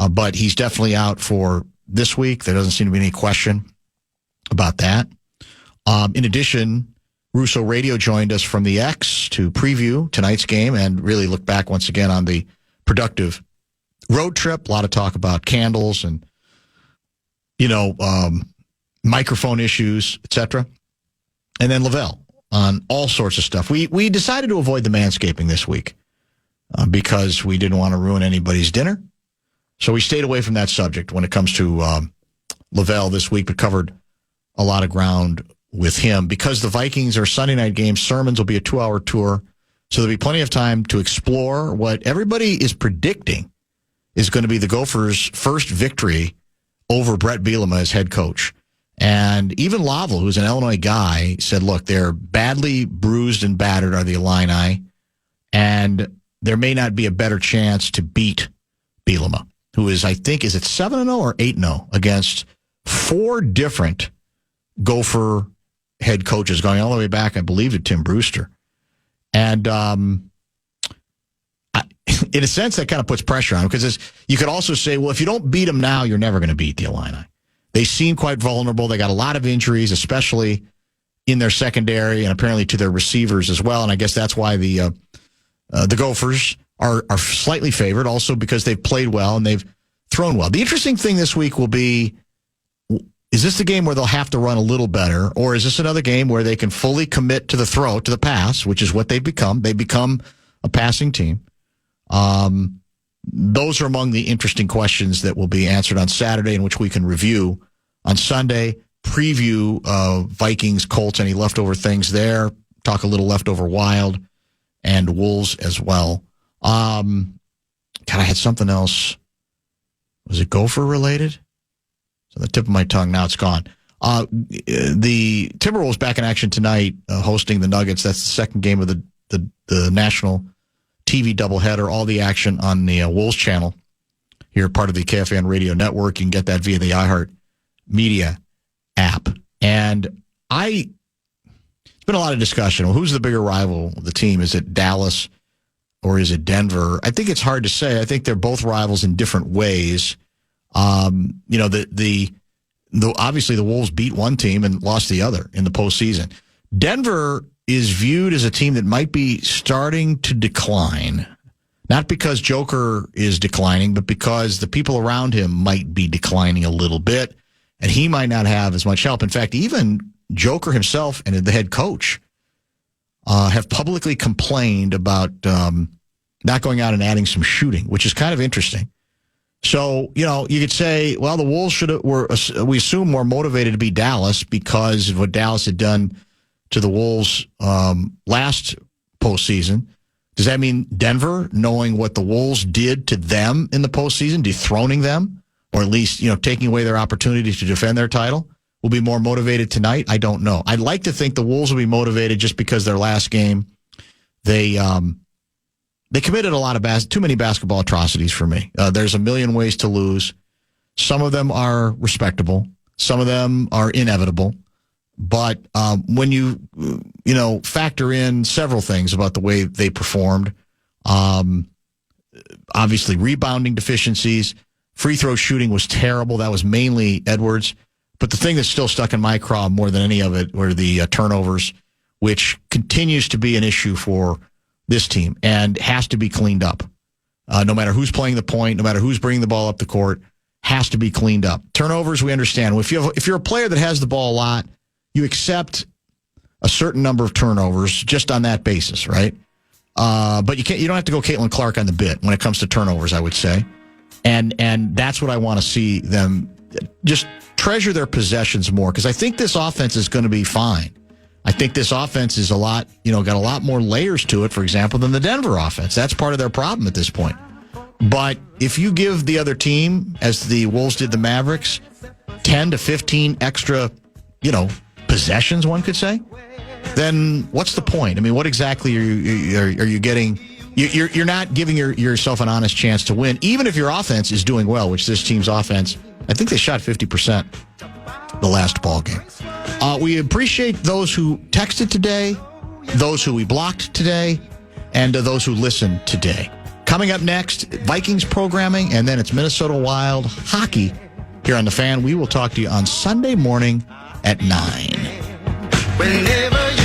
but he's definitely out for this week. There doesn't seem to be any question about that. In addition, Russo Radio joined us from the X to preview tonight's game and really look back once again on the productive road trip. A lot of talk about candles and, microphone issues, etc. and then Lavelle on all sorts of stuff. We decided to avoid the manscaping this week because we didn't want to ruin anybody's dinner. So we stayed away from that subject when it comes to Lavelle this week, but covered a lot of ground with him. Because the Vikings are Sunday night games, sermons will be a 2-hour tour. So there'll be plenty of time to explore what everybody is predicting is going to be the Gophers' first victory over Brett Bielema as head coach. And even Lavelle, who's an Illinois guy, said, look, they're badly bruised and battered are the Illini, and there may not be a better chance to beat Bielema, who is, I think, is it 7-0 or 8-0 against 4 different Gopher head coaches going all the way back, I believe, to Tim Brewster. And in a sense, that kind of puts pressure on him because you could also say, well, if you don't beat them now, you're never going to beat the Illini. They seem quite vulnerable. They got a lot of injuries, especially in their secondary and apparently to their receivers as well. And I guess that's why the Gophers are slightly favored, also because they've played well and they've thrown well. The interesting thing this week will be, is this the game where they'll have to run a little better, or is this another game where they can fully commit to the throw, to the pass, which is what they've become? They've become a passing team. Those are among the interesting questions that will be answered on Saturday, in which we can review on Sunday, preview Vikings, Colts, any leftover things there, talk a little leftover Wild and Wolves as well. God, I had something else. Was it Gopher related? It's on the tip of my tongue. Now it's gone. The Timberwolves back in action tonight, hosting the Nuggets. That's the second game of the national TV doubleheader. All the action on the Wolves channel here, part of the KFAN radio network. You can get that via the iHeart Media app. And it's been a lot of discussion. Well, who's the bigger rival of the team? Is it Dallas or is it Denver? I think it's hard to say. I think they're both rivals in different ways. Obviously the Wolves beat one team and lost the other in the postseason. Denver is viewed as a team that might be starting to decline. Not because Joker is declining, but because the people around him might be declining a little bit, and he might not have as much help. In fact, even Joker himself and the head coach have publicly complained about not going out and adding some shooting, which is kind of interesting. So, you could say, well, the Wolves we assume, more motivated to beat Dallas because of what Dallas had done to the Wolves last postseason. Does that mean Denver, knowing what the Wolves did to them in the postseason, dethroning them, or at least, taking away their opportunity to defend their title, will be more motivated tonight? I don't know. I'd like to think the Wolves will be motivated just because their last game, they committed a lot of too many basketball atrocities for me. There's a million ways to lose. Some of them are respectable. Some of them are inevitable. But when you factor in several things about the way they performed, obviously rebounding deficiencies, free throw shooting was terrible. That was mainly Edwards. But the thing that's still stuck in my craw more than any of it were the turnovers, which continues to be an issue for this team and has to be cleaned up. No matter who's playing the point, no matter who's bringing the ball up the court, has to be cleaned up. Turnovers, we understand. If you're a player that has the ball a lot, you accept a certain number of turnovers just on that basis, right? But you don't have to go Caitlin Clark on the bit when it comes to turnovers, I would say. And that's what I want to see them just treasure their possessions more, because I think this offense is going to be fine. I think this offense is got a lot more layers to it, for example, than the Denver offense. That's part of their problem at this point. But if you give the other team, as the Wolves did the Mavericks, 10 to 15 extra, possessions, one could say, then what's the point? I mean, what exactly are you getting? You're not giving yourself an honest chance to win, even if your offense is doing well, which this team's offense, I think they shot 50% the last ball game. We appreciate those who texted today, those who we blocked today, and those who listened today. Coming up next, Vikings programming, and then it's Minnesota Wild hockey here on The Fan. We will talk to you on Sunday morning at 9. Whenever you